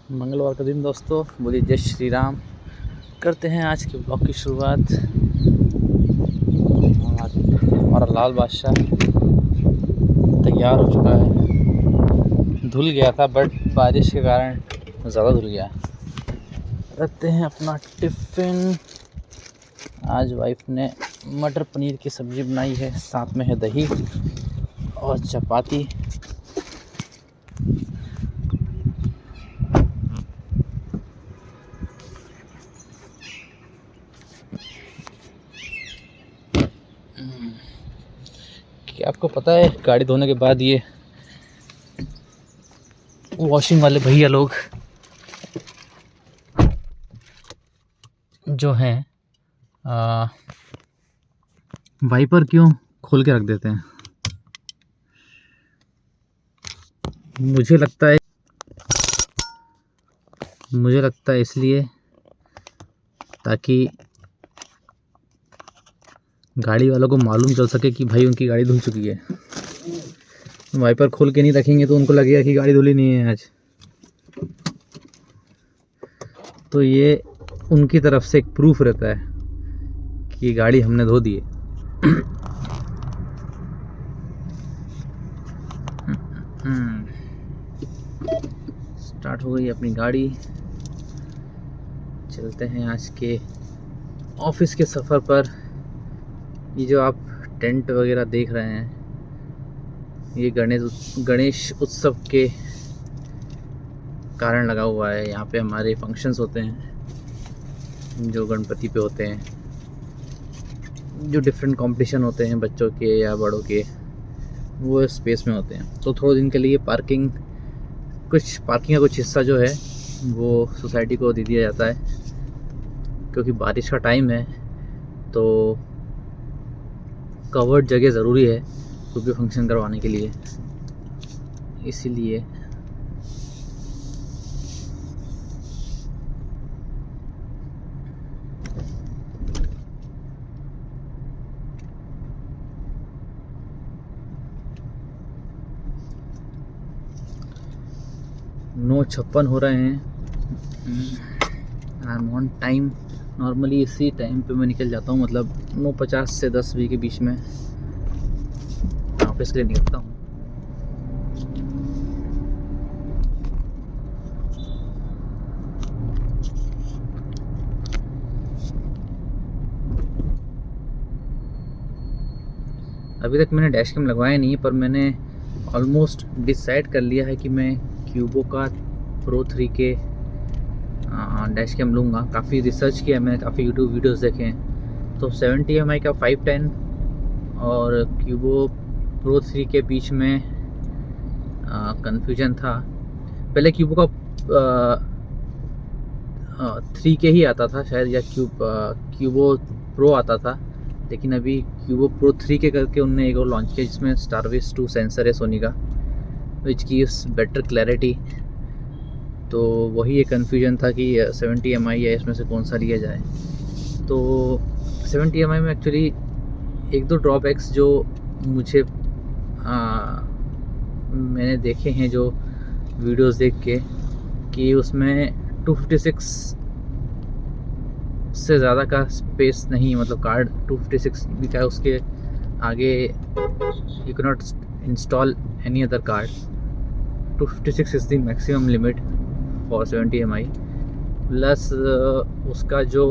मंगलवार का दिन दोस्तों, बोलिए जय श्री राम। करते हैं आज के ब्लॉग की शुरुआत। आज हमारा लाल बादशाह तैयार हो चुका है। धुल गया था बट बारिश के कारण ज़्यादा धुल गया। रखते हैं अपना टिफ़िन। आज वाइफ ने मटर पनीर की सब्ज़ी बनाई है, साथ में है दही और चपाती। कि आपको पता है गाड़ी धोने के बाद ये वॉशिंग वाले भैया लोग जो हैं वाइपर क्यों खोल के रख देते हैं। मुझे लगता है इसलिए ताकि गाड़ी वालों को मालूम चल सके कि भाई उनकी गाड़ी धुल चुकी है। वाइपर खोल के नहीं रखेंगे तो उनको लगेगा कि गाड़ी धुली नहीं है आज। तो ये उनकी तरफ से एक प्रूफ रहता है कि गाड़ी हमने धो दी है। स्टार्ट हो गई अपनी गाड़ी। चलते हैं आज के ऑफिस के सफ़र पर। ये जो आप टेंट वगैरह देख रहे हैं, ये गणेश उत्सव के कारण लगा हुआ है। यहाँ पे हमारे फंक्शंस होते हैं जो गणपति पे होते हैं, जो डिफरेंट कंपटीशन होते हैं बच्चों के या बड़ों के, वो स्पेस में होते हैं। तो थोड़े दिन के लिए पार्किंग का कुछ हिस्सा जो है वो सोसाइटी को दे दिया जाता है, क्योंकि बारिश का टाइम है तो कवर्ड जगह ज़रूरी है कोई भी फंक्शन करवाने के लिए। इसीलिए नौ 56 हो रहे हैं। I am on time. Normally इसी टाइम पे मैं निकल जाता हूँ, मतलब 9:50 से 10 के बीच में ऑफिस के लिए निकलता हूँ। अभी तक मैंने डैश कैम लगवाया नहीं, पर मैंने ऑलमोस्ट डिसाइड कर लिया है कि मैं क्यूबो का प्रो 3 के डैश कैम लूँगा। काफ़ी रिसर्च किया मैंने, काफ़ी यूट्यूब वीडियोस देखे हैं। तो 70 का 510 और क्यूबो प्रो 3 के बीच में कन्फ्यूजन था। पहले क्यूबो का 3 के ही आता था शायद, या क्यूबो प्रो आता था, लेकिन अभी क्यूबो प्रो 3 के करके उनने एक और लॉन्च किया जिसमें स्टारविस 2 सेंसर है सोनी का, विच गिव्स बेटर क्लैरिटी। तो वही एक कन्फ्यूजन था कि 70 या इसमें से कौन सा लिया जाए। तो 70 में एक्चुअली एक दो ड्रॉबैक्स जो मुझे मैंने देखे हैं जो वीडियोस देख के, कि उसमें 256 से ज़्यादा का स्पेस नहीं, मतलब कार्ड 256 भी था, उसके आगे you can not install any other card. 256 is the maximum limit for 70 plus उसका जो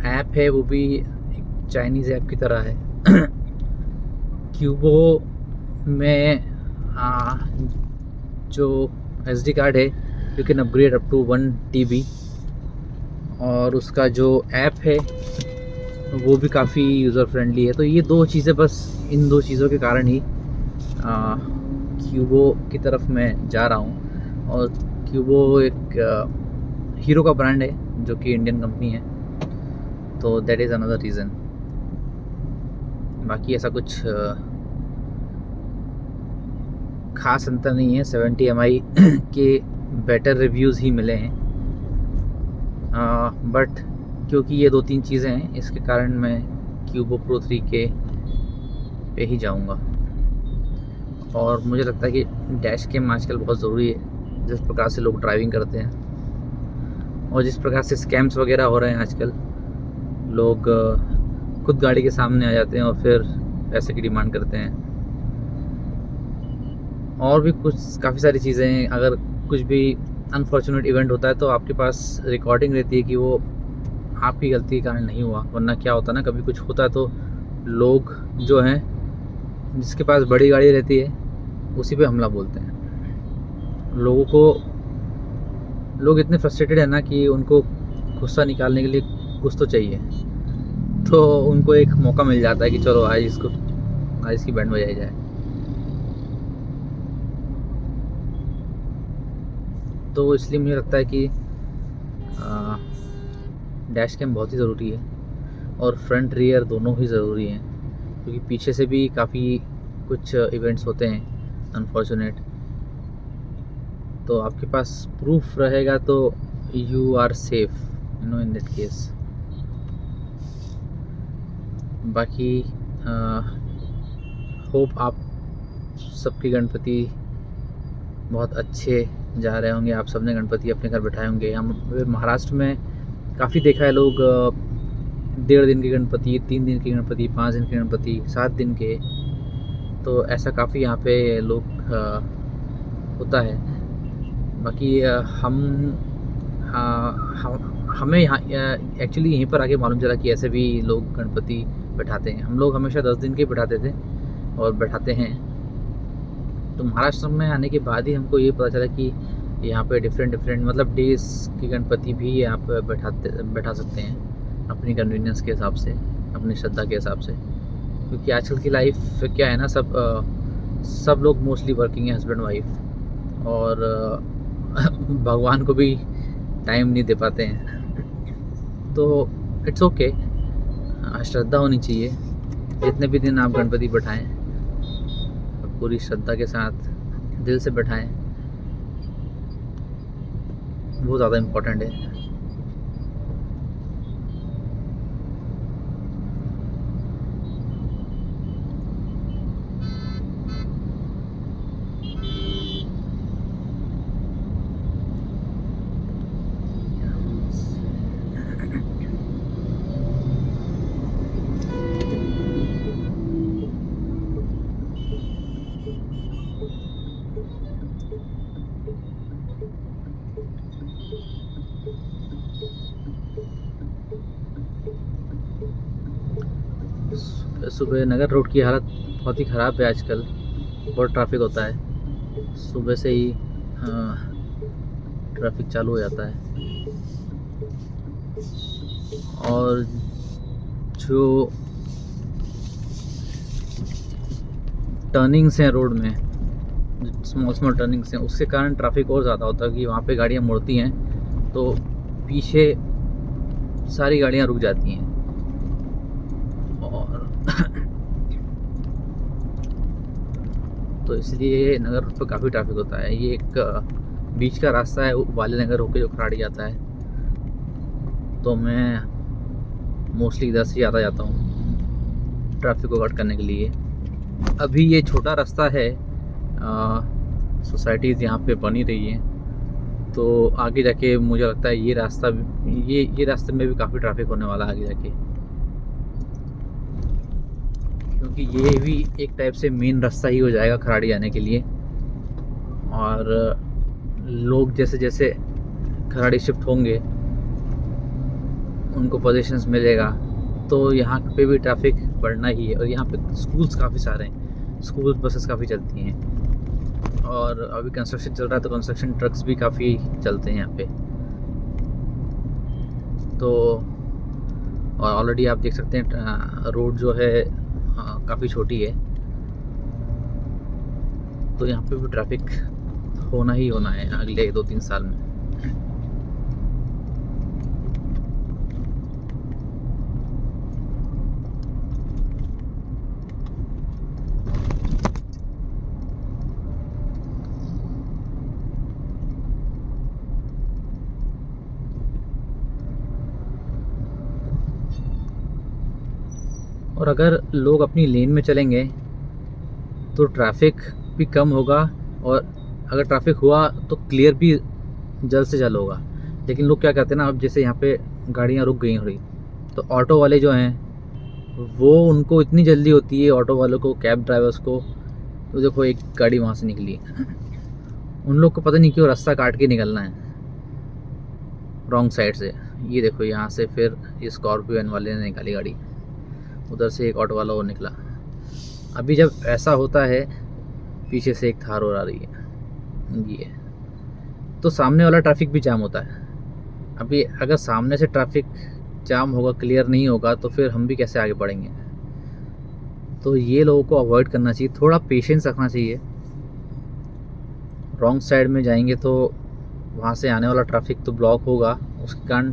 ऐप है वो भी एक चाइनीज़ ऐप की तरह है। क्यूबो में जो SD कार्ड है you can upgrade up to 1 TB, और उसका जो ऐप है वो भी काफ़ी यूज़र फ्रेंडली है। तो ये दो चीज़ें, बस इन दो चीज़ों के कारण ही क्यूबो की तरफ मैं जा रहा हूँ। और क्यूबो एक हीरो का ब्रांड है जो कि इंडियन कंपनी है, तो दैट इज़ अनदर रीज़न। बाकी ऐसा कुछ ख़ास अंतर नहीं है। 70 के बेटर रिव्यूज़ ही मिले हैं, बट क्योंकि ये 2-3 चीज़ें हैं, इसके कारण मैं क्यूबो प्रो 3 के पे ही जाऊंगा। और मुझे लगता है कि डैश कैम आजकल बहुत ज़रूरी है। जिस प्रकार से लोग ड्राइविंग करते हैं और जिस प्रकार से स्कैम्स वगैरह हो रहे हैं आजकल। लोग खुद गाड़ी के सामने आ जाते हैं और फिर पैसे की डिमांड करते हैं। और भी कुछ काफ़ी सारी चीज़ें हैं। अगर कुछ भी अनफॉर्चुनेट इवेंट होता है तो आपके पास रिकॉर्डिंग रहती है कि वो आपकी गलती के कारण नहीं हुआ, वरना क्या होता है ना, कभी कुछ होता है तो लोग जो हैं, जिसके पास बड़ी गाड़ी रहती है उसी पे हमला बोलते हैं। लोग इतने फ्रस्ट्रेटेड है ना कि उनको गुस्सा निकालने के लिए कुछ तो चाहिए, तो उनको एक मौका मिल जाता है कि चलो आज इसकी बैंड बजाई जाए। तो इसलिए मुझे लगता है कि डैश कैम बहुत ही ज़रूरी है और फ्रंट रियर दोनों ही ज़रूरी हैं, क्योंकि पीछे से भी काफ़ी कुछ इवेंट्स होते हैं अनफॉर्चुनेट। तो आपके पास प्रूफ रहेगा तो you are safe, in that case. बाकी होप आप सबके गणपति बहुत अच्छे जा रहे होंगे। आप सबने गणपति अपने घर बैठाए होंगे। हम महाराष्ट्र में काफ़ी देखा है, लोग 1.5 दिन के गणपति, 3 दिन के गणपति, 5 दिन के गणपति, 7 दिन के, तो ऐसा काफ़ी यहाँ पे लोग होता है। बाकी हमें यहाँ एक्चुअली यहीं पर आके मालूम चला कि ऐसे भी लोग गणपति बैठाते हैं। हम लोग हमेशा 10 दिन के बैठाते थे और बैठाते हैं। तो महाराष्ट्र में आने के बाद ही हमको ये पता चला कि यहाँ पे डिफरेंट मतलब डेज़ की गणपति भी आप बैठा सकते हैं अपनी कन्वीनियंस के हिसाब से, अपनी श्रद्धा के हिसाब से। क्योंकि आजकल की लाइफ क्या है ना, सब लोग मोस्टली वर्किंग है, हस्बैंड वाइफ, और भगवान को भी टाइम नहीं दे पाते हैं। तो इट्स ओके, श्रद्धा होनी चाहिए। जितने भी दिन आप गणपति बैठाएं, पूरी श्रद्धा के साथ दिल से बैठाएं, वो ज़्यादा इम्पोर्टेंट है। सुबह नगर रोड की हालत बहुत ही ख़राब है आजकल, बहुत ट्रैफिक होता है। सुबह से ही ट्रैफिक चालू हो जाता है, और जो टर्निंग्स हैं रोड में, स्मॉल टर्निंग्स हैं, उसके कारण ट्रैफिक और ज़्यादा होता है कि वहाँ पे गाड़ियाँ मुड़ती हैं तो पीछे सारी गाड़ियाँ रुक जाती हैं। और तो इसलिए नगर रोड पर काफ़ी ट्रैफिक होता है। ये एक बीच का रास्ता है, वाले नगर होके जो खराड़ी जाता है, तो मैं मोस्टली इधर से ज़्यादा जाता हूँ ट्रैफिक को कट करने के लिए। अभी ये छोटा रास्ता है, सोसाइटीज़ यहाँ पे बनी रही हैं, तो आगे जाके मुझे लगता है ये रास्ते में भी काफ़ी ट्रैफिक होने वाला है आगे जाके, क्योंकि ये भी एक टाइप से मेन रास्ता ही हो जाएगा खराड़ी जाने के लिए। और लोग जैसे जैसे खराड़ी शिफ्ट होंगे, उनको पोजीशंस मिलेगा, तो यहाँ पे भी ट्रैफिक बढ़ना ही है। और यहाँ पे स्कूल्स काफ़ी सारे हैं, स्कूल बसेस काफ़ी चलती हैं, और अभी कंस्ट्रक्शन चल रहा है तो कंस्ट्रक्शन ट्रक्स भी काफ़ी चलते हैं यहाँ पे। तो और ऑलरेडी आप देख सकते हैं रोड जो है काफ़ी छोटी है, तो यहाँ पे भी ट्रैफिक होना ही होना है अगले 2-3 साल में। और अगर लोग अपनी लेन में चलेंगे तो ट्रैफिक भी कम होगा, और अगर ट्रैफिक हुआ तो क्लियर भी जल्द से जल्द होगा। लेकिन लोग क्या करते हैं ना, अब जैसे यहाँ पे गाड़ियाँ रुक गई थोड़ी, तो ऑटो वाले जो हैं वो, उनको इतनी जल्दी होती है ऑटो वालों को, कैब ड्राइवर्स को। तो देखो एक गाड़ी वहाँ से निकली, उन लोग को पता नहीं क्यों रास्ता काट के निकलना है रॉन्ग साइड से। ये देखो यहाँ से फिर स्कॉर्पियो एन वाले ने निकाली गाड़ी, उधर से एक ऑटो वाला और निकला। अभी जब ऐसा होता है, पीछे से एक थार और आ रही है, ये तो सामने वाला ट्रैफिक भी जाम होता है। अभी अगर सामने से ट्रैफिक जाम होगा, क्लियर नहीं होगा, तो फिर हम भी कैसे आगे बढ़ेंगे। तो ये लोगों को अवॉइड करना चाहिए, थोड़ा पेशेंस रखना चाहिए। रॉन्ग साइड में जाएंगे तो वहाँ से आने वाला ट्रैफिक तो ब्लॉक होगा, उसके कारण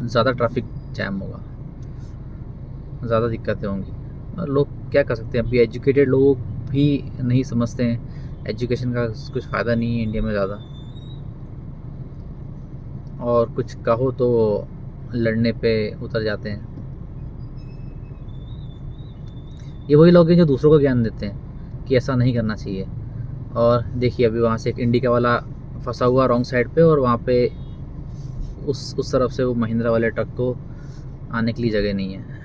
ज़्यादा ट्रैफिक जैम होगा, ज़्यादा दिक्कतें होंगी। और लोग क्या कर सकते हैं, अभी एजुकेटेड लोग भी नहीं समझते हैं एजुकेशन का कुछ फ़ायदा नहीं है इंडिया में ज़्यादा, और कुछ कहो तो लड़ने पे उतर जाते हैं। ये वही लोग हैं जो दूसरों को ज्ञान देते हैं कि ऐसा नहीं करना चाहिए। और देखिए अभी वहाँ से एक इंडिका वाला फंसा हुआ रॉन्ग साइड पे, और वहाँ पे उस तरफ से वो महिंद्रा वाले ट्रक को आने के लिए जगह नहीं है।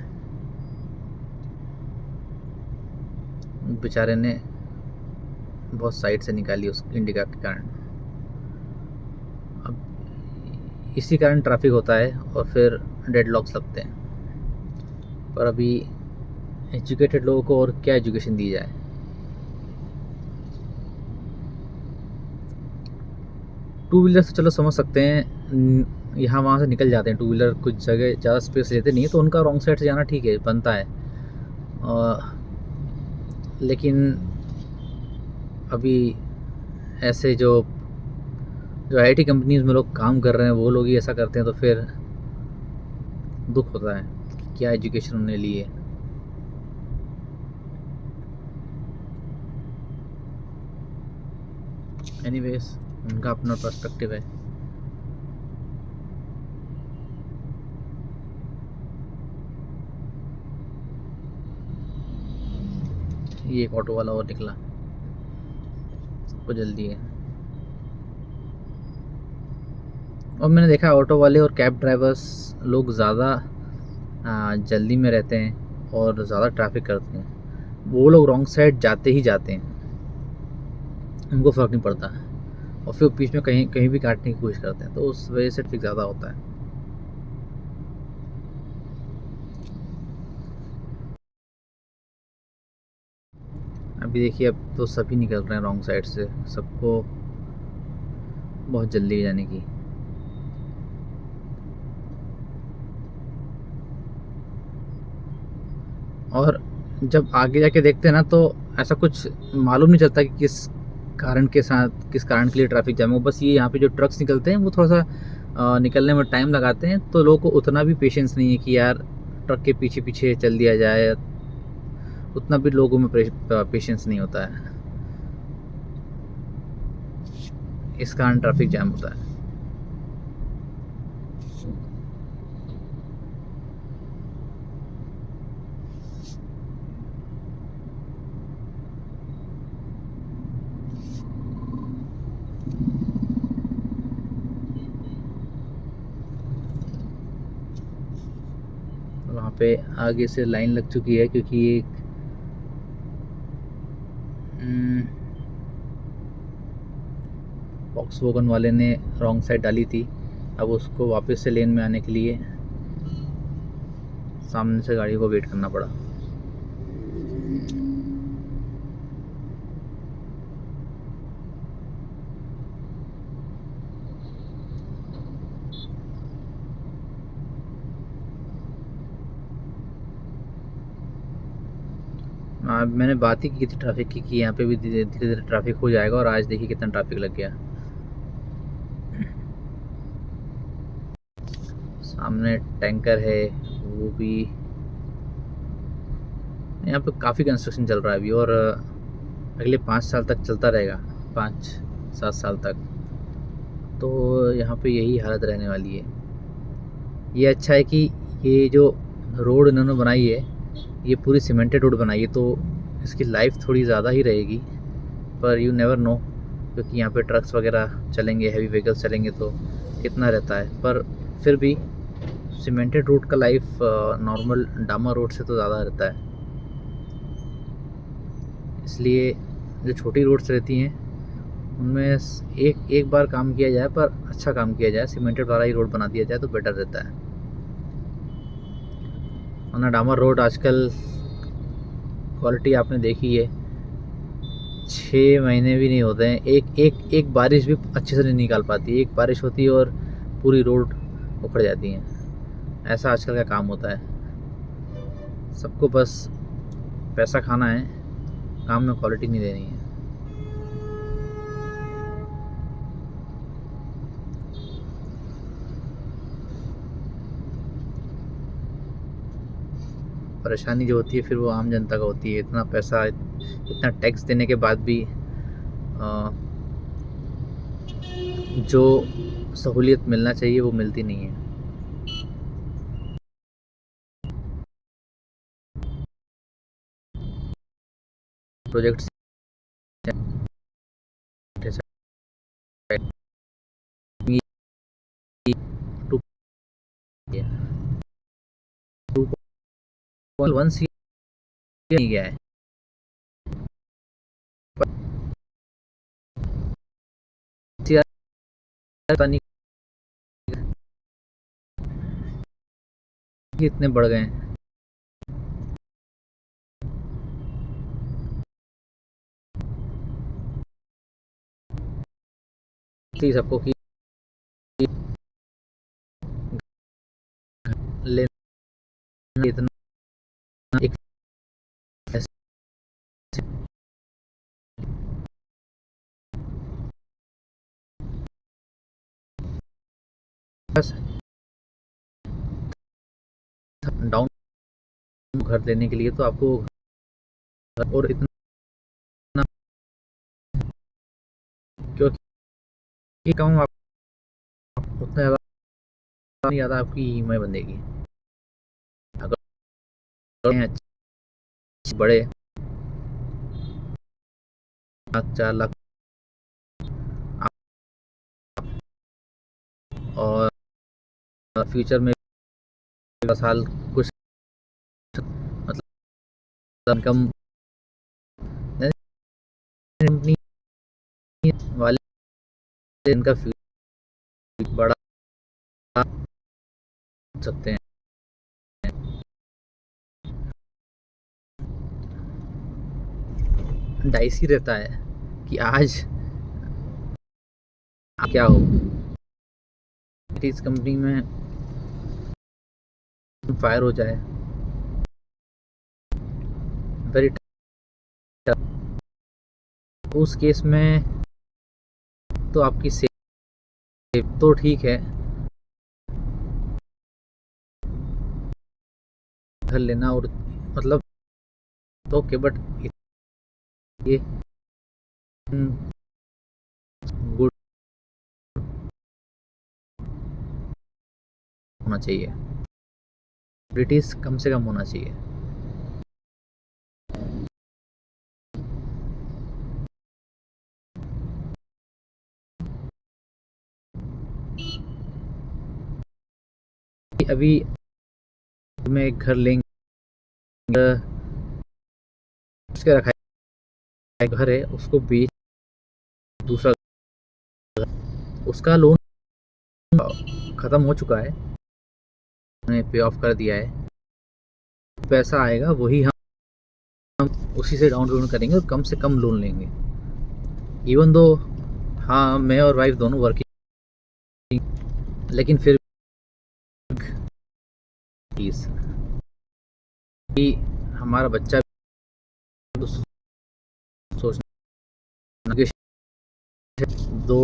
बेचारे ने बहुत साइड से निकाली उस इंडिका के कारण। अब इसी कारण ट्रैफिक होता है और फिर डेडलॉक्स लगते हैं। पर अभी एजुकेटेड लोगों को और क्या एजुकेशन दी जाए। टू व्हीलर से चलो समझ सकते हैं, यहाँ वहाँ से निकल जाते हैं टू व्हीलर, कुछ जगह ज़्यादा स्पेस लेते नहीं है, तो उनका रॉन्ग साइड से जाना ठीक है, बनता है। लेकिन अभी ऐसे जो आईटी कंपनीज में लोग काम कर रहे हैं, वो लोग ही ऐसा करते हैं, तो फिर दुख होता है कि क्या एजुकेशन उन्होंने ली है। एनीवेज, उनका अपना पर्सपेक्टिव है। ये एक ऑटो वाला और निकला, सबको जल्दी है। और मैंने देखा ऑटो वाले और कैब ड्राइवर्स लोग ज़्यादा जल्दी में रहते हैं और ज़्यादा ट्रैफिक करते हैं। वो लोग रॉन्ग साइड जाते ही जाते हैं, उनको फ़र्क नहीं पड़ता, और फिर बीच में कहीं कहीं भी काटने की कोशिश करते हैं, तो उस वजह से ट्रैफिक ज़्यादा होता है। अभी देखिए, अब तो सभी निकल रहे हैं रॉन्ग साइड से, सबको बहुत जल्दी है जाने की। और जब आगे जाके देखते हैं ना, तो ऐसा कुछ मालूम नहीं चलता कि किस कारण के लिए ट्रैफिक जाम हो। बस ये यहाँ पे जो ट्रक्स निकलते हैं वो थोड़ा सा निकलने में टाइम लगाते हैं, तो लोगों को उतना भी पेशेंस नहीं है कि यार ट्रक के पीछे पीछे चल दिया जाए, उतना भी लोगों में पेशेंस नहीं होता है, इस कारण ट्रैफिक जाम होता है। वहाँ पे आगे से लाइन लग चुकी है, क्योंकि एक वॉक्सवैगन वाले ने रॉन्ग साइड डाली थी। अब उसको वापस से लेन में आने के लिए सामने से गाड़ी को वेट करना पड़ा। मैंने बात ही की थी ट्रैफिक की कि यहाँ पे भी धीरे धीरे ट्रैफिक हो जाएगा, और आज देखिए कितना ट्रैफिक लग गया। सामने टैंकर है, वो भी यहाँ पे काफ़ी कंस्ट्रक्शन चल रहा है अभी, और अगले 5 साल तक चलता रहेगा, 5-7 साल तक। तो यहाँ पे यही हालत रहने वाली है। ये अच्छा है कि ये जो रोड इन्होंने बनाई है, ये पूरी सीमेंटेड रोड बनाई है, तो इसकी लाइफ थोड़ी ज़्यादा ही रहेगी, पर यू नेवर नो क्योंकि यहाँ पे ट्रक्स वगैरह चलेंगे, हैवी व्हीकल्स चलेंगे तो कितना रहता है, पर फिर भी सीमेंटेड रोड का लाइफ नॉर्मल डामर रोड से तो ज़्यादा रहता है। इसलिए जो छोटी रोड्स रहती हैं उनमें एक एक बार काम किया जाए, पर अच्छा काम किया जाए, सीमेंटेड वाला ही रोड बना दिया जाए तो बेटर रहता है। वरना डामर रोड आजकल क्वालिटी आपने देखी है, 6 महीने भी नहीं होते हैं, एक बारिश भी अच्छे से नहीं निकाल पाती। एक बारिश होती है और पूरी रोड उखड़ जाती है। ऐसा आजकल का काम होता है। सबको बस पैसा खाना है, काम में क्वालिटी नहीं देनी है। परेशानी जो होती है फिर वो आम जनता का होती है। इतना पैसा, इतना टैक्स देने के बाद भी जो सहूलियत मिलना चाहिए वो मिलती नहीं है। प्रोजेक्ट्स टू 2.1 सी नहीं गया है, पता नहीं इतने बढ़ गए हैं। सबको कि लेना इतना एक डाउन घर लेने के लिए तो आपको और इतना, क्योंकि कहूँ आप उतना ज़्यादा नहीं, ज़्यादा आपकी ईएमआई बंधेगी। अगर अच्छे बड़े 4 लाख और फ्यूचर में 10 साल कुछ मतलब इनकम कंपनी वाले इनका फ्यूचर बड़ा सकते हैं। डाइसी रहता है कि आज क्या हो। इस कंपनी में फायर हो जाए, वेरी उस केस में तो आपकी सेफ तो ठीक है, घर लेना और मतलब ओके, बट ये गुड होना चाहिए, ब्रिटिश कम से कम होना चाहिए। अभी मैं एक घर लेंगे, उसके रखा है, घर है उसको बेच, दूसरा उसका लोन ख़त्म हो चुका है, मैंने पे ऑफ कर दिया है। पैसा आएगा वही हम उसी से डाउन पेमेंट करेंगे और कम से कम लोन लेंगे। इवन दो हाँ, मैं और वाइफ दोनों वर्किंग, लेकिन फिर प्लीज़ कि हमारा बच्चा तो सोचना कि दो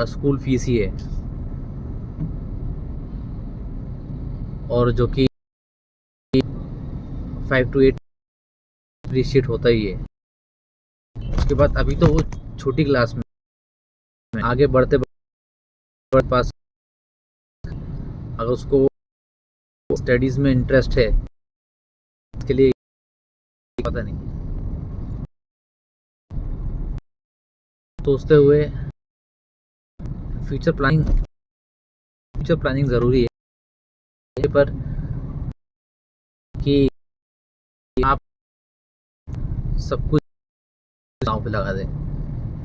स्कूल फीस ही है, और जो कि 5 to 8 अप्रिशिएट होता ही है। उसके बाद अभी तो वो छोटी क्लास में, आगे बढ़ते बढ़ते पास अगर उसको स्टडीज़ में इंटरेस्ट है, इसके लिए पता नहीं। सोचते हुए फ्यूचर प्लानिंग ज़रूरी है, पर कि आप सब कुछ दांव पे लगा दें।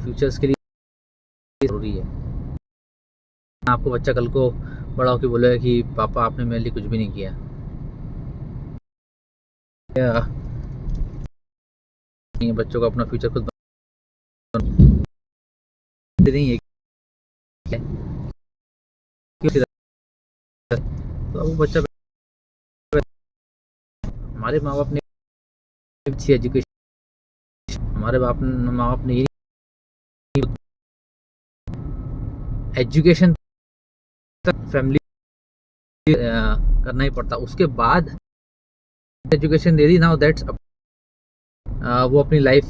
फ्यूचर्स के लिए ज़रूरी है। आपको बच्चा कल को बड़ा होकर बोलेगा कि पापा आपने मेरे लिए कुछ भी नहीं किया, या बच्चों को अपना फ्यूचर खुद नहीं है तो अब वो बच्चा, हमारे माँ बाप ने अच्छी एजुकेशन, हमारे माँ बाप ने ये एजुकेशन तक फैमिली करना ही पड़ता, उसके बाद education they the. Now that's वो अपनी लाइफ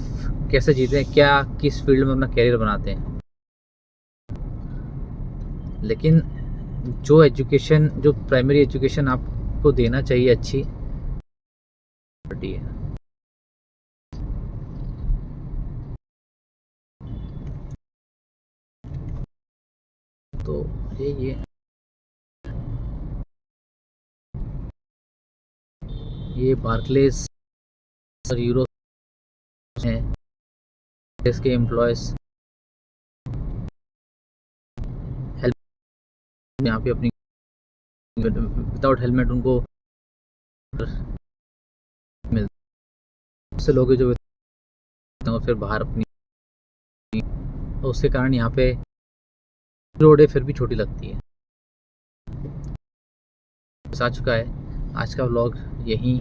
कैसे जीते हैं, क्या किस फील्ड में अपना कैरियर बनाते हैं। लेकिन जो प्राइमरी एजुकेशन आपको देना चाहिए अच्छी है। तो ये बार्कलेस और यूरो हैं, इसके एम्प्लॉयज़ हेल्प यहाँ पे अपनी विदाउट हेलमेट उनको मिलते लोग जो फिर बाहर अपनी, तो उसके कारण यहाँ पे रोडें फिर भी छोटी लगती है। आ चुका है आज का व्लॉग यहीं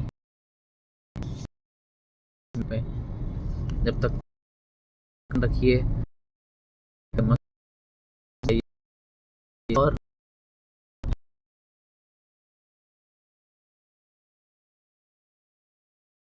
पे। जब तक रखिए और